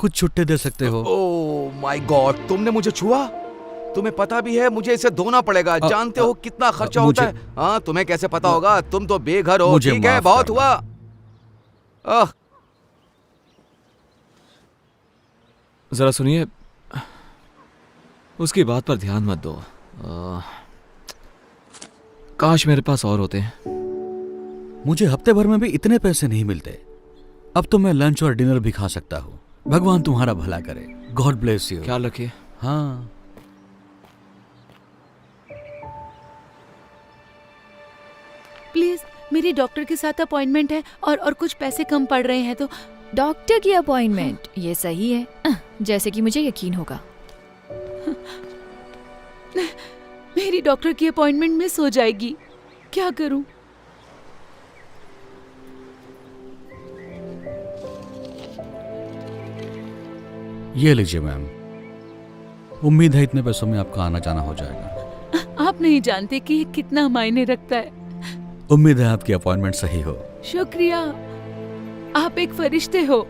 कुछ छुट्टे दे सकते हो। ओह माय गॉड, तुमने मुझे छुआ? तुम्हें पता भी है मुझे इसे धोना पड़ेगा। जानते हो कितना खर्चा होता है? हाँ, तुम्हें कैसे पता होगा? तुम तो बेघर हो। ठीक है, बहुत हुआ। जरा सुनिए, उसकी बात पर ध्यान मत दो। काश मेरे पास और होते हैं। मुझे हफ्ते भर में भी इतने पैसे नहीं मिलते। अब तो मैं लंच और डिनर भी खा सकता हूँ। भगवान तुम्हारा भला करे। God bless you. ख्याल रखिए। हाँ, प्लीज, मेरी डॉक्टर के साथ अपॉइंटमेंट है और कुछ पैसे कम पड़ रहे हैं तो। डॉक्टर की अपॉइंटमेंट? ये सही है, जैसे कि मुझे यकीन होगा। मेरी डॉक्टर की अपॉइंटमेंट मिस हो जाएगी, क्या करूं? ये लीजिए मैम। उम्मीद है इतने पैसों में आपका आना जाना हो जाएगा। आप नहीं जानते कि ये कितना मायने रखता है। उम्मीद है आपकी अपॉइंटमेंट सही हो। शुक्रिया, आप एक फरिश्ते हो।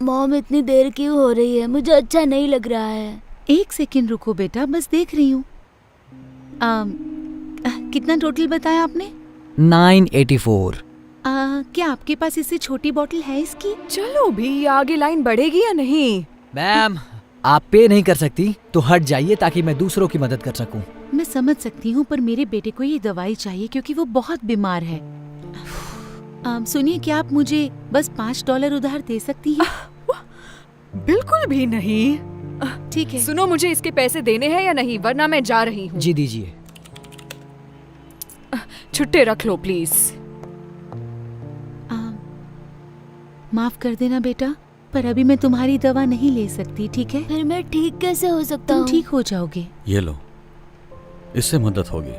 मॉम, इतनी देर क्यों हो रही है? मुझे अच्छा नहीं लग रहा है। एक सेकंड रुको बेटा, बस देख रही हूँ। कितना टोटल बताया आपने? 984। क्या आपके पास इससे छोटी बोतल है इसकी? चलो भी, आगे लाइन बढ़ेगी या नहीं? मैम, आप पे नहीं कर सकती तो हट जाइए ताकि मैं दूसरों की मदद कर सकूं। मैं समझ सकती हूँ, पर मेरे बेटे को ये दवाई चाहिए क्योंकि वो बहुत बीमार है। सुनिए, क्या आप मुझे बस $5 उधार दे सकती हैं? बिल्कुल भी नहीं। ठीक है। सुनो, मुझे इसके पैसे देने हैं या नहीं, वरना मैं जा रही हूँ। जी दीजिए। छुट्टे रख लो प्लीज। माफ कर देना बेटा, पर अभी मैं तुम्हारी दवा नहीं ले सकती, ठीक है? फिर मैं ठीक कैसे हो सकता तुम हूँ? ठीक हो जाओगे। ये लो, इससे मदद होगी।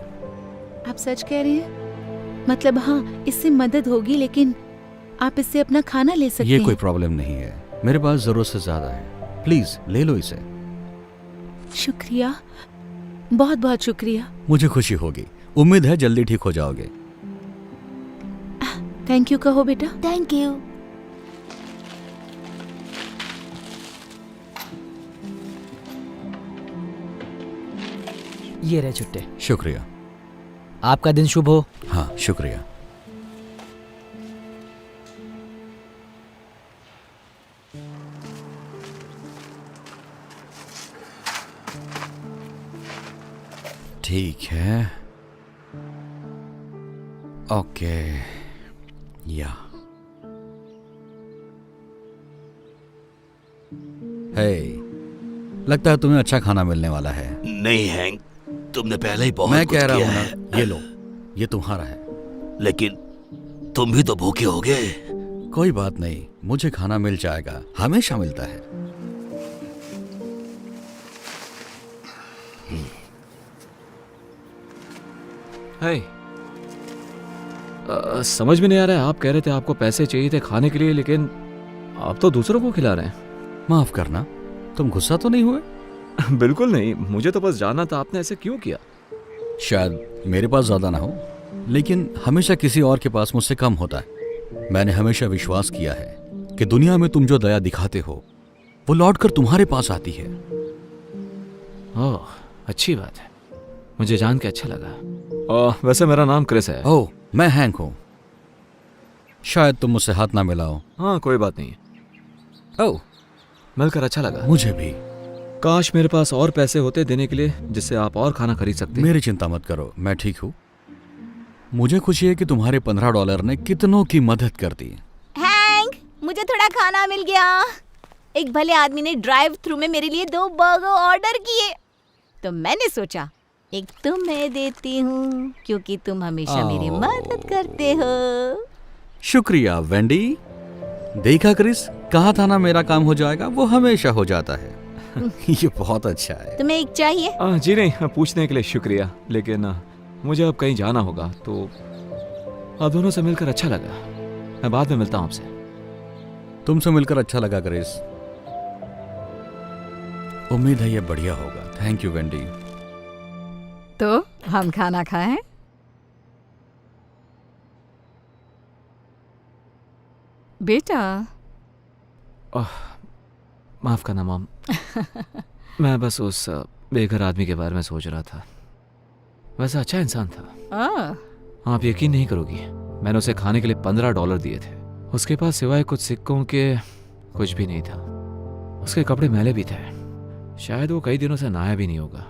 आप सच कह रहे हैं? मतलब हाँ, इससे मदद होगी, लेकिन आप इससे अपना खाना ले सकते हैं। ये कोई प्रॉब्लम नहीं है, मेरे पास जरूरत से ज्यादा है। प्लीज ले लो इसे। शुक्रिया, बहुत बहुत शुक्रिया। मुझे खुशी होगी। उम्मीद है जल्दी ठीक हो जाओगे। थैंक यू कहो बेटा। Thank you. ये रहे छुट्टे। शुक्रिया। आपका दिन शुभ हो। हाँ, शुक्रिया। ठीक है, ओके। या हे, लगता है तुम्हें अच्छा खाना मिलने वाला है। नहीं हैंक, तुमने पहले ही बहुत मैं कुछ कह रहा किया हूं है। ना, ये लो, ये तुम्हारा है। लेकिन तुम भी तो भूखे होगे। कोई बात नहीं, मुझे खाना मिल जाएगा, हमेशा मिलता है। है समझ में नहीं आ रहा है, आप कह रहे थे आपको पैसे चाहिए थे खाने के लिए, लेकिन आप तो दूसरों को खिला रहे हैं। माफ करना, तुम गुस्सा तो नहीं हुए? बिल्कुल नहीं, मुझे तो बस जानना था आपने ऐसे क्यों किया। शायद मेरे पास ज्यादा ना हो, लेकिन हमेशा किसी और के पास मुझसे कम होता है। मैंने हमेशा विश्वास किया है कि दुनिया में तुम जो दया दिखाते हो वो लौटकर तुम्हारे पास आती है। ओह, अच्छी बात है, मुझे जान के अच्छा लगा। वैसे मेरा नाम क्रिस है। ओह, मैं हैंक हूं। शायद तुम मुझसे हाथ ना मिलाओ। हाँ, कोई बात नहीं। ओह, मिलकर अच्छा लगा। मुझे भी। काश मेरे पास और पैसे होते देने के लिए, जिससे आप और खाना खरीद सकते। मेरी चिंता मत करो, मैं ठीक हूँ। मुझे खुशी है कि तुम्हारे $15 ने कितनों की मदद कर दी। हैंक, मुझे थोड़ा खाना मिल गया। एक भले आदमी ने ड्राइव थ्रू में मेरे लिए 2 बर्गर ऑर्डर किए, तो मैंने सोचा एक तुम्हें देती हूँ, क्योंकि तुम हमेशा मेरी मदद करते हो। शुक्रिया वेंडी। देखा क्रिस, कहा था ना मेरा काम हो जाएगा, वो हमेशा हो जाता है। ये बहुत अच्छा है। तुम्हें एक चाहिए? जी नहीं, पूछने के लिए शुक्रिया, लेकिन मुझे अब कहीं जाना होगा, तो आप दोनों से मिलकर अच्छा लगा। मैं बाद में मिलता हूँ आपसे। तुमसे मिलकर अच्छा लगा क्रिस। उम्मीद है ये बढ़िया होगा। Thank you Wendy. तो हम खाना खाएं? बेटा माफ करना मॉम। मैं बस उस बेघर आदमी के बारे में सोच रहा था। वैसा अच्छा इंसान था। आप यकीन नहीं करोगी, मैंने उसे खाने के लिए $15 दिए थे। उसके पास सिवाय कुछ सिक्कों के कुछ भी नहीं था। उसके कपड़े मैले भी थे। शायद वो कई दिनों से नहाया भी नहीं होगा।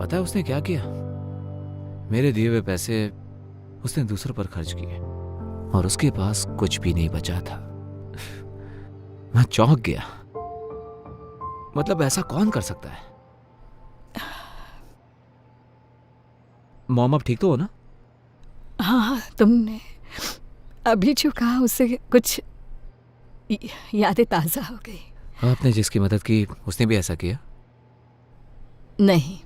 पता है उसने क्या किया? मेरे दिए हुए पैसे उसने दूसरों पर खर्च किए और उसके पास कुछ भी नहीं बचा था। मैं चौंक गया। मतलब ऐसा कौन कर सकता है? मॉम आप ठीक तो हो ना? हाँ, तुमने अभी जो कहा उससे कुछ यादें ताज़ा हो गई। आपने जिसकी मदद की उसने भी ऐसा किया? नहीं,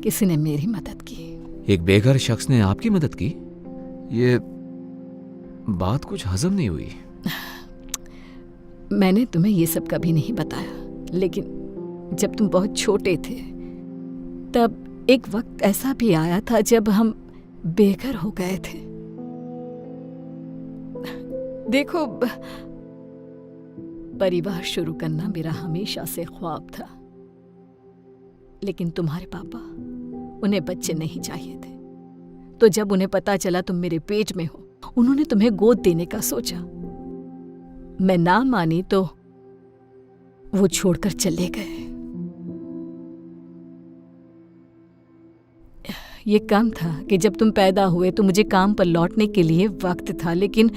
किसी ने मेरी मदद की। एक बेघर शख्स ने आपकी मदद की? ये बात कुछ हजम नहीं हुई। मैंने तुम्हें ये सब कभी नहीं बताया, लेकिन जब तुम बहुत छोटे थे तब एक वक्त ऐसा भी आया था जब हम बेघर हो गए थे। देखो, परिवार शुरू करना मेरा हमेशा से ख्वाब था, लेकिन तुम्हारे पापा, उन्हें बच्चे नहीं चाहिए थे। तो जब उन्हें पता चला तुम मेरे पेट में हो, उन्होंने तुम्हें गोद देने का सोचा। मैं ना मानी तो वो छोड़कर चले गए। ये कम था कि जब तुम पैदा हुए तो मुझे काम पर लौटने के लिए वक्त था, लेकिन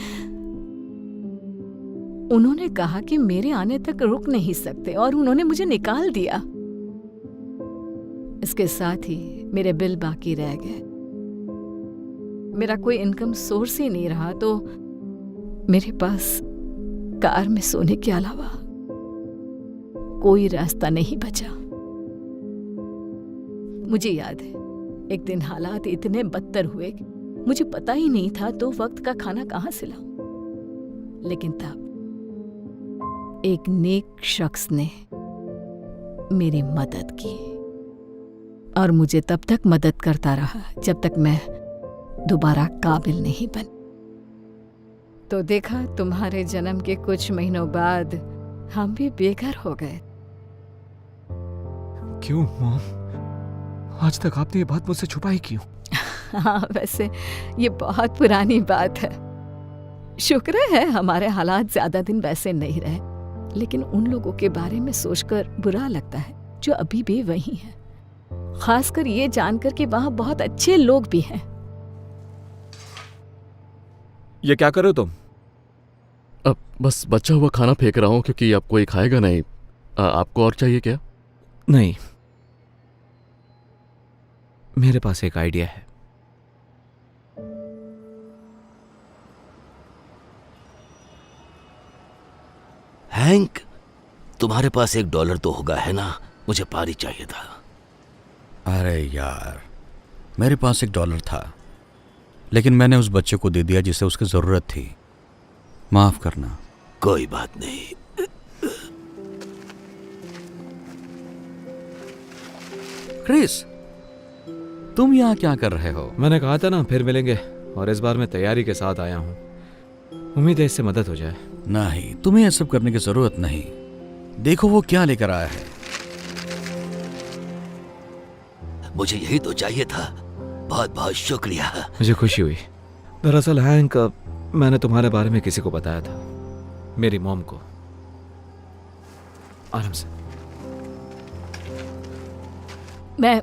उन्होंने कहा कि मेरे आने तक रुक नहीं सकते और उन्होंने मुझे निकाल दिया। इसके साथ ही मेरे बिल बाकी रह गए। मेरा कोई इनकम सोर्स ही नहीं रहा, तो मेरे पास कार में सोने के अलावा कोई रास्ता नहीं बचा। मुझे याद है, एक दिन हालात इतने बदतर हुए कि मुझे पता ही नहीं था तो वक्त का खाना कहाँ से लाऊं। लेकिन तब एक नेक शख्स ने मेरी मदद की और मुझे तब तक मदद करता रहा जब तक मैं दोबारा काबिल नहीं बन। तो देखा, तुम्हारे जन्म के कुछ महीनों बाद हम भी बेघर हो गए। क्यों मॉम? आज तक आपने ये बात मुझसे छुपाई क्यों? हाँ, वैसे ये बहुत पुरानी बात है। शुक्र है हमारे हालात ज्यादा दिन वैसे नहीं रहे, लेकिन उन लोगों के बारे में सोचकर बुरा लगता है जो अभी भी वही हैं। खासकर ये जानकर कि वहां बहुत अच्छे लोग भी हैं। ये क्या कर रहे हो तुम? अब बस बचा हुआ खाना फेंक रहा हूँ क्योंकि अब कोई खाएगा नहीं। आपको और चाहिए क्या? नहीं, मेरे पास एक आइडिया है। हैंक, तुम्हारे पास $1 तो होगा, है ना? मुझे पारी चाहिए था। अरे यार, मेरे पास $1 था, लेकिन मैंने उस बच्चे को दे दिया जिसे उसकी जरूरत थी। माफ करना। कोई बात नहीं। क्रिस, तुम यहाँ क्या कर रहे हो? मैंने कहा था ना फिर मिलेंगे, और इस बार मैं तैयारी के साथ आया हूँ। उम्मीद है इससे मदद हो जाए। नहीं, तुम्हें ये सब करने की जरूरत नहीं। देखो वो क्या लेकर आया है। मुझे यही तो चाहिए था। बहुत बहुत शुक्रिया। मुझे खुशी हुई। दरअसल हैंक, मैंने तुम्हारे बारे में किसी को बताया था, मेरी मॉम को। आराम से। मैं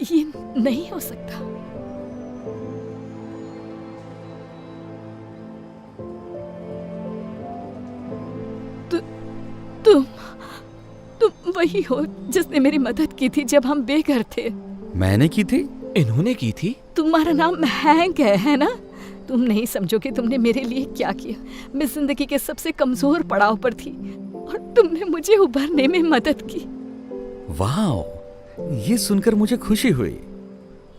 ये नहीं हो सकता। तुम वही हो जिसने मेरी मदद की थी जब हम बेघर थे। मैंने की थी? इन्होंने की थी? तुम्हारा नाम हैंक है ना? तुम नहीं समझोगे तुमने मेरे लिए क्या किया। मैं जिंदगी के सबसे कमजोर पड़ाव पर थी और तुमने मुझे उभरने में मदद की। वाह, ये सुनकर मुझे खुशी हुई।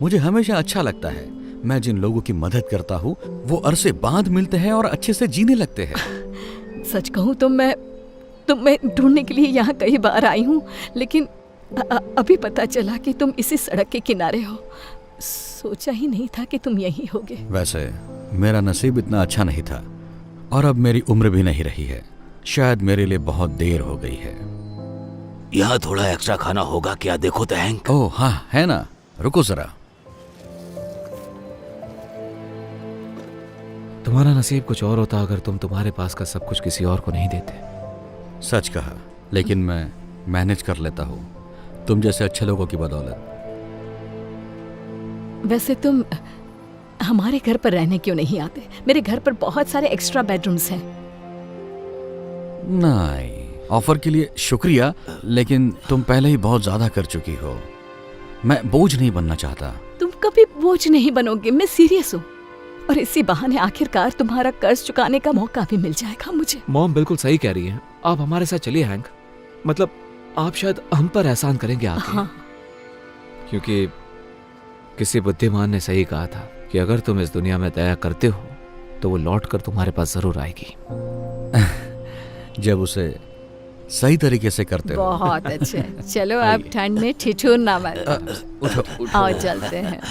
मुझे हमेशा अच्छा लगता है। मैं जिन लोगों की मदद करता हूँ वो अरसे बाद मिलते हैं और अच्छे से जीने लगते हैं। सच कहूँ तो मैं ढूंढने के लिए यहाँ कई बार आई हूँ, लेकिन अभी पता चला कि तुम इसी सड़क के किनारे हो। सोचा ही नहीं था कि तुम यहीं होगे। वैसे मेरा नसीब इतना अच्छा नहीं था और अब मेरी उम्र भी नहीं रही है। शायद मेरे लिए बहुत देर हो गई है। यहाँ थोड़ा एक्स्ट्रा खाना होगा क्या? देखो तो हैंक। ओह हाँ, है ना, रुको जरा। तुम्हारा नसीब कुछ और होता अगर तुम तुम्हारे पास का सब कुछ किसी और को नहीं देते। सच कहा, लेकिन मैं मैनेज कर लेता हूँ तुम जैसे अच्छे लोगों की बदौलत। वैसे तुम हमारे घर पर रहने क्यों नहीं आते? मेरे घर पर बहुत सारे एक्स्ट्रा बेडरूम्स हैं। नहीं, ऑफर के लिए शुक्रिया, लेकिन तुम पहले ही बहुत ज्यादा कर चुकी हो। मैं बोझ नहीं बनना चाहता। तुम कभी बोझ नहीं बनोगे, मैं सीरियस हूँ। और इसी बहाने आखिरकार तुम्हारा कर्ज चुकाने का मौका भी मिल जाएगा मुझे। मॉम बिल्कुल सही कह रही है। आप हमारे साथ चलिए हैंक। मतलब आप शायद हम पर एहसान करेंगे आके। हाँ। क्योंकि किसी बुद्धिमान ने सही कहा था कि अगर तुम इस दुनिया में दया करते हो तो वो लौट कर तुम्हारे पास जरूर आएगी। जब उसे सही तरीके से करते हो। बहुत अच्छे। चलो अब ठंड में ठिठुरना मत। उठो, आओ चलते हैं।